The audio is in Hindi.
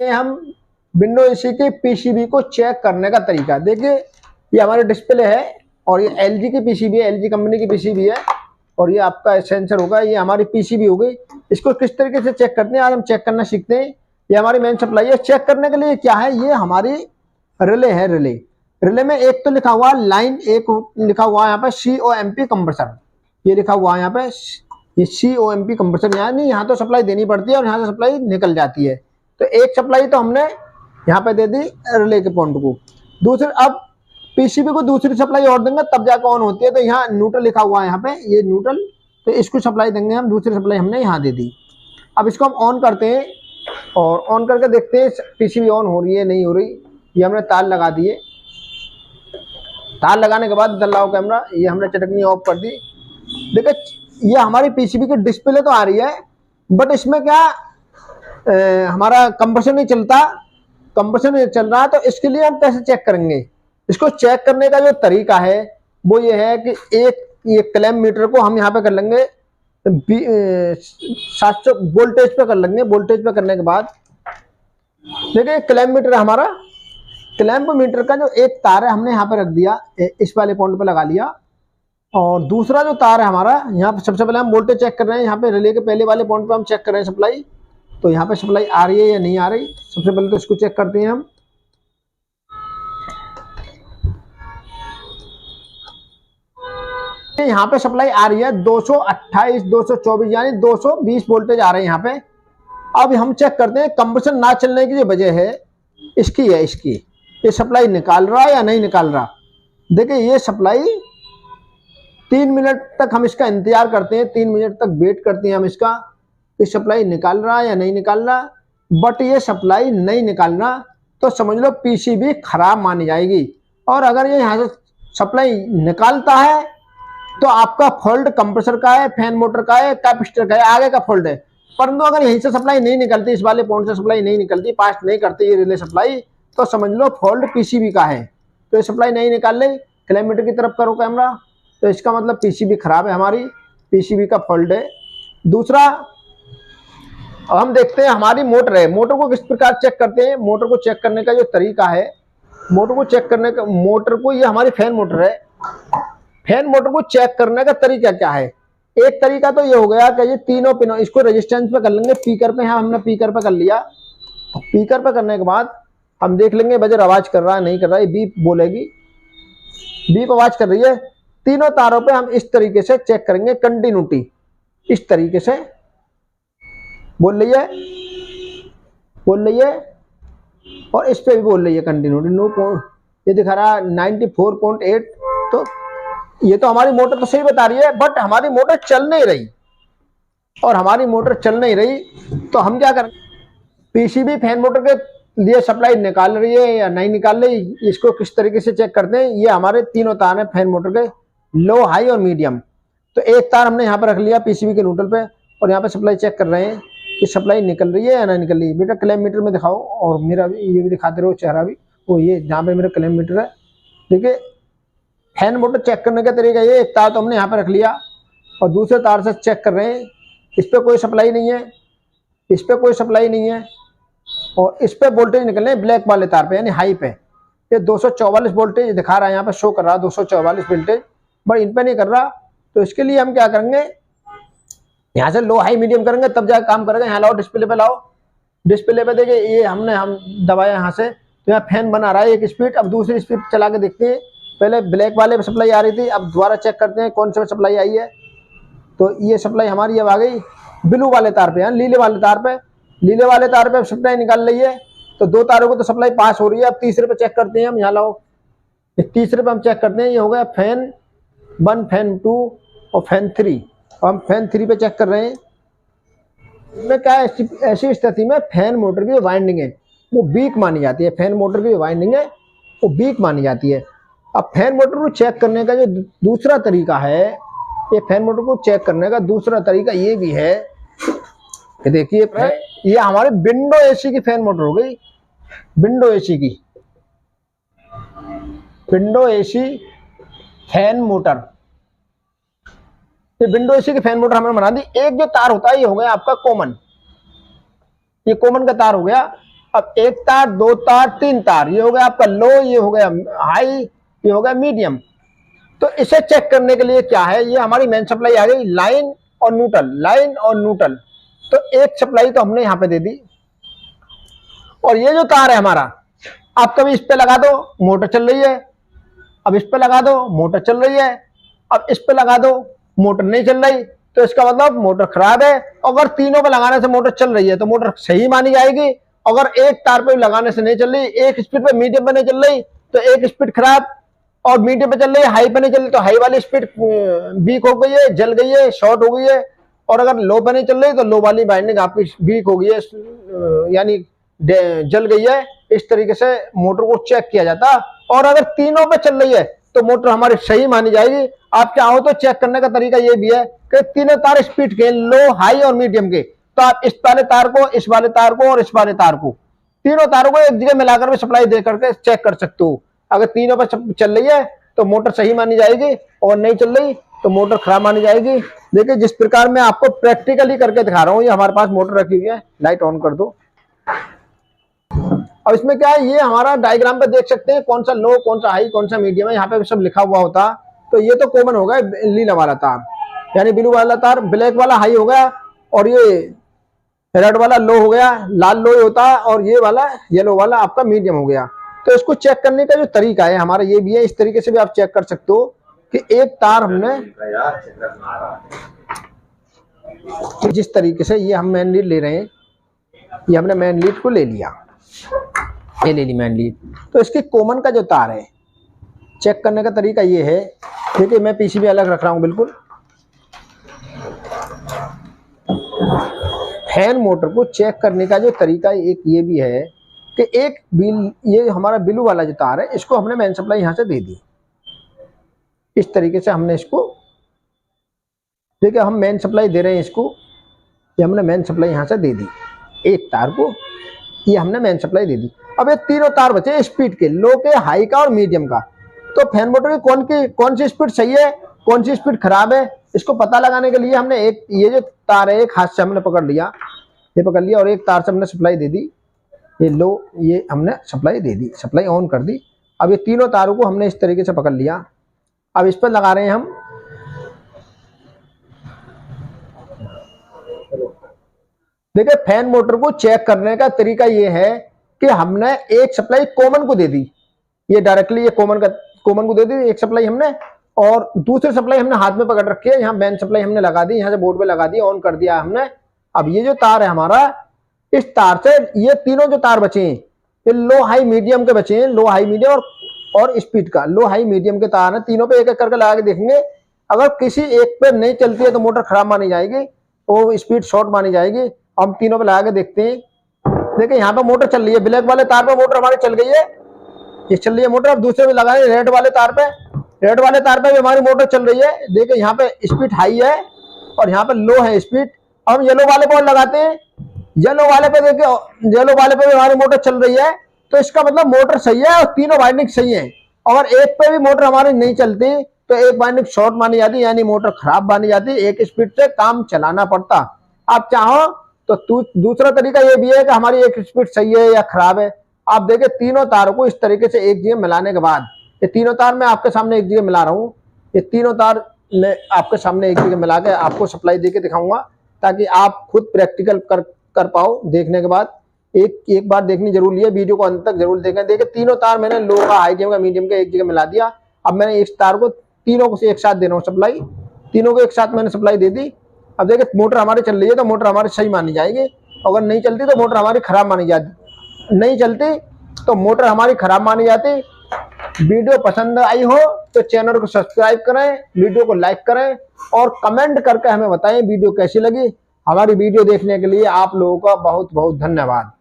ये हम विंडो एसी के पीसीबी को चेक करने का तरीका। देखिए ये हमारे डिस्प्ले है और ये एलजी की पीसीबी है, एलजी कंपनी की पीसीबी है और ये आपका सेंसर होगा, ये हमारी पीसीबी हो गई। इसको किस तरीके से चेक करते हैं आज हम चेक करना सीखते हैं। ये हमारी मेन सप्लाई है। चेक करने के लिए क्या है, ये हमारी रिले है। रिले रिले में एक तो लिखा हुआ लाइन, एक लिखा हुआ है यहाँ पे COMP कंप्रेसर, ये लिखा हुआ है यहाँ पे ये COMP कंप्रेसर। यहाँ नहीं, यहाँ तो सप्लाई देनी पड़ती है और यहाँ से सप्लाई निकल जाती है। तो एक सप्लाई तो हमने यहाँ पे दे दी रिले के पॉइंट को। दूसरे अब पीसीबी को दूसरी सप्लाई और देंगे तब जाकर ऑन होती है। तो यहाँ न्यूट्रल लिखा हुआ है, यहाँ पे ये न्यूट्रल, तो इसको सप्लाई देंगे हम। दूसरी सप्लाई हमने यहाँ दे दी। अब इसको हम ऑन करते हैं और ऑन करके देखते हैं पीसीबी ऑन हो रही है नहीं हो रही। ये हमने तार लगा दिए। तार लगाने के बाद इधर लाओ कैमरा, ये हमने चटकनी ऑफ कर दी। देखिए ये हमारी पीसीबी की डिस्प्ले तो आ रही है, बट इसमें क्या हमारा कंप्रेसर नहीं चलता, कंप्रेसर नहीं चल रहा। तो इसके लिए हम कैसे चेक करेंगे? इसको चेक करने का जो तरीका है वो ये है कि एक ये क्लैंप मीटर को हम यहाँ पे कर लेंगे 700 वोल्टेज पे कर लेंगे। वोल्टेज पे करने के बाद देखिए क्लैंप मीटर हमारा, क्लैंप मीटर का जो एक तार है हमने यहाँ पे रख दिया, इस वाले पॉइंट पे लगा लिया। और दूसरा जो तार है हमारा, यहाँ पे सबसे पहले हम वोल्टेज चेक कर रहे हैं। यहाँ पे रिले के पहले वाले पॉइंट पे हम चेक कर रहे हैं सप्लाई, तो यहाँ पे सप्लाई आ रही है या नहीं आ रही। सबसे पहले तो इसको चेक करते हैं हम। यहाँ पे सप्लाई आ रही है 228 224 यानी 220 वोल्टेज आ रहे हैं यहाँ पे। अब हम चेक करते हैं कंप्रेसर ना चलने की जो वजह है इसकी है, इसकी ये सप्लाई निकाल रहा है या नहीं निकाल रहा। देखिए ये सप्लाई 3 मिनट तक हम इसका इंतजार करते हैं, 3 मिनट तक वेट करते हैं हम इसका कि सप्लाई निकाल रहा है या नहीं निकाल रहा। बट ये सप्लाई नहीं निकाल रहा तो समझ लो पीसीबी खराब मानी जाएगी। और अगर ये यहाँ से सप्लाई निकालता है तो आपका फॉल्ट कंप्रेसर का है, फैन मोटर का है, कैपेसिटर का है, आगे का फॉल्ट है। परंतु अगर यहीं से सप्लाई नहीं निकलती, इस वाले पॉइंट से सप्लाई नहीं निकलती, पास नहीं करती ये रिले सप्लाई, तो समझ लो फॉल्ट पीसीबी का है। तो ये सप्लाई नहीं निकाल रही, क्लैंप मीटर की तरफ करो कैमरा, तो इसका मतलब पीसीबी खराब है, हमारी पीसीबी का फॉल्ट है। दूसरा अब हम देखते हैं हमारी मोटर है। मोटर को किस प्रकार चेक करते हैं? मोटर को चेक करने का जो तरीका है, मोटर को चेक करने का, मोटर को, ये हमारी फैन मोटर है, फैन मोटर को चेक करने का तरीका क्या है? एक तरीका तो ये हो गया कि ये तीनों पिनों, इसको रेजिस्टेंस पे कर लेंगे, पीकर पे, यहाँ हमने पीकर पे कर लिया। पीकर पे करने के बाद हम देख लेंगे बजर आवाज कर रहा है नहीं कर रहा है, बीप बोलेगी, बीप आवाज कर रही है। तीनों तारों पे हम इस तरीके से चेक करेंगे कंटिन्यूटी, इस तरीके से बोल रही है, बोल रही है, और इस पे भी बोल रही है कंटिन्यूटी। ये दिखा रहा है 94.8। तो ये तो हमारी मोटर तो सही बता रही है, बट हमारी मोटर चल नहीं रही। और हमारी मोटर चल नहीं रही तो हम क्या करें? पीसीबी फैन मोटर के लिए सप्लाई निकाल रही है या नहीं निकाल रही, इसको किस तरीके से चेक करते हैं? ये हमारे तीनों तार हैं फैन मोटर के, लो, हाई और मीडियम। तो एक तार हमने यहाँ पर रख लिया पीसीबी के न्यूट्रल पे और यहाँ पे सप्लाई चेक कर रहे हैं कि सप्लाई निकल रही है या नहीं निकल रही है। बेटा क्लैंप मीटर में दिखाओ, और मेरा भी ये भी दिखाते रहो चेहरा भी, वो ये जहाँ पे मेरा क्लैंप मीटर है। देखिए फैन मोटर चेक करने का तरीका ये, एक तार तो हमने यहाँ पे रख लिया और दूसरे तार से चेक कर रहे हैं, इस पर कोई सप्लाई नहीं है, इस पर कोई सप्लाई नहीं है, और इस पे वोल्टेज निकल रहे हैं ब्लैक वाले तार पे यानी हाई पे। ये 244 वोल्टेज दिखा रहा है, यहाँ पे शो कर रहा है 244 वोल्टेज, बट इन पे नहीं कर रहा। तो इसके लिए हम क्या करेंगे, यहाँ से लो हाई मीडियम करेंगे तब जाकर काम करेगा। यहाँ लाओ, डिस्प्ले पे लाओ, डिस्प्ले पे देखिए ये हम दबाया यहाँ से, तो यहाँ फैन बना रहा है एक स्पीड। अब दूसरी स्पीड चला के देखते हैं, पहले ब्लैक वाले पे सप्लाई आ रही थी, अब दोबारा चेक करते हैं कौन से सप्लाई आई है। तो ये सप्लाई हमारी अब आ गई ब्लू वाले तार पे, नीले वाले तार पे, नीले वाले तार पे सप्लाई निकाल रही है। तो दो तारों को तो सप्लाई पास हो रही है। अब तीसरे पे चेक करते हैं हम, यहाँ लाओ, तीसरे पे हम चेक करते हैं, ये हो गया फैन 1, फैन 2 और फैन 3। हम फैन 3 पे चेक कर रहे हैं। इसमें क्या है, ऐसी स्थिति में फैन मोटर की वाइंडिंग है वो वीक मानी जाती है, फैन मोटर की वाइंडिंग है वो वीक मानी जाती है। अब फैन मोटर को चेक करने का जो दूसरा तरीका है, ये फैन मोटर को चेक करने का दूसरा तरीका ये भी है कि देखिए ये हमारे विंडो एसी की फैन मोटर हो गई, विंडो एसी की, विंडो एसी फैन मोटर। ये विंडो एसी की फैन मोटर हमने बना दी। एक जो तार होता है ये हो गया आपका कॉमन, ये कॉमन का तार हो गया। अब एक तार, दो तार, तीन तार, ये हो गया आपका लो, ये हो गया हाई, ये हो गया मीडियम। तो इसे चेक करने के लिए क्या है, ये हमारी मेन सप्लाई आ गई, लाइन और न्यूट्रल, लाइन और न्यूट्रल। तो एक सप्लाई तो हमने यहां पे दे दी, और ये जो तार है हमारा, आप कभी इस पे लगा दो मोटर चल रही है, अब इस पे लगा दो मोटर चल रही है, अब इस पे लगा दो मोटर नहीं चल रही, तो इसका मतलब मोटर खराब है। अगर तीनों पे लगाने से मोटर चल रही है तो मोटर सही मानी जाएगी। अगर एक तार पे लगाने से नहीं चल रही, एक स्पीड पे मीडियम पे नहीं चल रही, तो एक स्पीड खराब, और मीडियम पे चल रही है हाई पे नहीं चल रही, तो हाई वाली स्पीड वीक हो गई है, जल गई है, शॉर्ट हो गई है। और अगर लो पे नहीं चल रही तो लो वाली वाइंडिंग आपकी वीक हो गई है, यानी जल गई है। इस तरीके से मोटर को चेक किया जाता। और अगर तीनों पे चल रही है तो मोटर हमारी सही मानी जाएगी। आप चाहो तो चेक करने का तरीका ये भी है कि तीनों तार स्पीड के, लो, हाई और मीडियम के, तो आप इस वाले तार को, इस वाले तार को और इस वाले तार को, तीनों तारों को एक जगह मिलाकर भी सप्लाई दे करके चेक कर सकते हो। अगर तीनों पर चल रही है तो मोटर सही मानी जाएगी, और नहीं चल रही तो मोटर खराब मानी जाएगी। देखिए जिस प्रकार मैं आपको प्रैक्टिकली करके दिखा रहा हूँ, ये हमारे पास मोटर रखी हुई है, लाइट ऑन कर दो। अब इसमें क्या है, ये हमारा डायग्राम पे देख सकते हैं कौन सा लो, कौन सा हाई, कौन सा मीडियम है, यहाँ पे सब लिखा हुआ होता। तो ये तो कॉमन हो गया, नीला वाला तार यानी ब्लू वाला तार, ब्लैक वाला हाई हो गया, और ये रेड वाला लो हो गया, लाल लो होता है, और ये वाला येलो वाला आपका मीडियम हो गया। तो इसको चेक करने का जो तरीका है हमारा ये भी है, इस तरीके से भी आप चेक कर सकते हो कि एक तार हमने, जिस तरीके से ये हम मेन लीड ले रहे हैं, ये हमने मेन लीड को ले लिया, ये ले ली मेन लीड। तो इसके कॉमन का जो तार है, चेक करने का तरीका ये है, देखिए मैं पीसीबी अलग रख रहा हूं बिल्कुल। फैन मोटर को चेक करने का जो तरीका एक ये भी है कि एक बिल, ये हमारा ब्लू वाला जो तार है, इसको हमने मेन सप्लाई यहां से दे दी। इस तरीके से हमने इसको, देखिए हम मेन सप्लाई दे रहे हैं इसको, ये हमने मेन सप्लाई यहां से दे दी एक तार को, ये हमने मेन सप्लाई दे दी। अब ये तीनों तार बचे स्पीड के, लो के, हाई का और मीडियम का। तो फैन मोटर की कौन सी स्पीड सही है, कौन सी स्पीड खराब है, इसको पता लगाने के लिए हमने एक, ये जो तार है एक हाथ से हमने पकड़ लिया, ये पकड़ लिया, और एक तार से हमने सप्लाई दे दी, ये लो, ये हमने supply they the, supply on कर दी। अब ये तीनों तारों को हमने इस तरीके से पकड़ लिया। अब इस पर लगा रहे हैं हम, देखिए फैन मोटर को चेक करने का तरीका ये है कि हमने एक सप्लाई कॉमन को दे दी, ये डायरेक्टली ये कॉमन को दे दी एक सप्लाई हमने, और दूसरी सप्लाई हमने हाथ में पकड़ रखी है, यहाँ मेन सप्लाई हमने लगा दी, यहाँ से बोर्ड पे लगा दी, ऑन कर दिया हमने। अब ये जो तार है हमारा, इस तार से ये तीनों जो तार बचे हैं, ये लो हाई मीडियम के बचे हैं, लो हाई मीडियम और स्पीड का, लो हाई मीडियम के तार है, तीनों पे एक एक करके लगा के देखेंगे। अगर किसी एक पे नहीं चलती है तो मोटर खराब मानी जाएगी, वो स्पीड शॉर्ट मानी जाएगी। हम तीनों पे लगा के देखते हैं, देखिए यहाँ पे मोटर चल रही है, ब्लैक वाले तार पे मोटर हमारी चल गई है, ये चल रही है मोटर। अब दूसरे पे लगाए रेड वाले तार पे, रेड वाले तार पे भी हमारी मोटर चल रही है, देखिए यहाँ पे स्पीड हाई है और यहाँ पे लो है स्पीड। हम येलो वाले पे लगाते हैं, येलो वाले पे देखिए, येलो वाले पे भी हमारी मोटर चल रही है, तो इसका मतलब मोटर सही है और तीनों वाइंडिंग सही है। अगर एक पे भी मोटर हमारी नहीं चलती तो एक वाइंडिंग शॉर्ट मानी जाती, यानी मोटर खराब मानी जाती, एक स्पीड से काम चलाना पड़ता। आप चाहो तो दूसरा तरीका ये भी है कि हमारी एक स्पीड सही है या खराब है। आप देखिए तीनों तारों को इस तरीके से एक जगह मिलाने के बाद, ये तीनों तार मैं आपके सामने एक जगह मिला रहा हूँ, ये तीनों तार मैं आपके सामने एक जगह मिला के आपको सप्लाई देके दिखाऊंगा, ताकि आप खुद प्रैक्टिकल कर पाओ। देखने के बाद एक बार देखनी जरूरी है, वीडियो को अंत तक जरूर देखें। देखिए तीनों तार मैंने लो का, हाई का, मीडियम का एक जगह मिला दिया। अब मैंने इस तार को तीनों को एक साथ दे रहा हूँ सप्लाई, तीनों को एक साथ मैंने सप्लाई दे दी। अब देखिए मोटर हमारी चल रही है तो मोटर हमारी सही मानी जाएगी, अगर नहीं चलती तो मोटर हमारी खराब मानी जाती, नहीं चलती तो मोटर हमारी खराब मानी जाती। वीडियो पसंद आई हो तो चैनल को सब्सक्राइब करें, वीडियो को लाइक करें और कमेंट करके हमें बताएं वीडियो कैसी लगी। हमारी वीडियो देखने के लिए आप लोगों का बहुत बहुत धन्यवाद।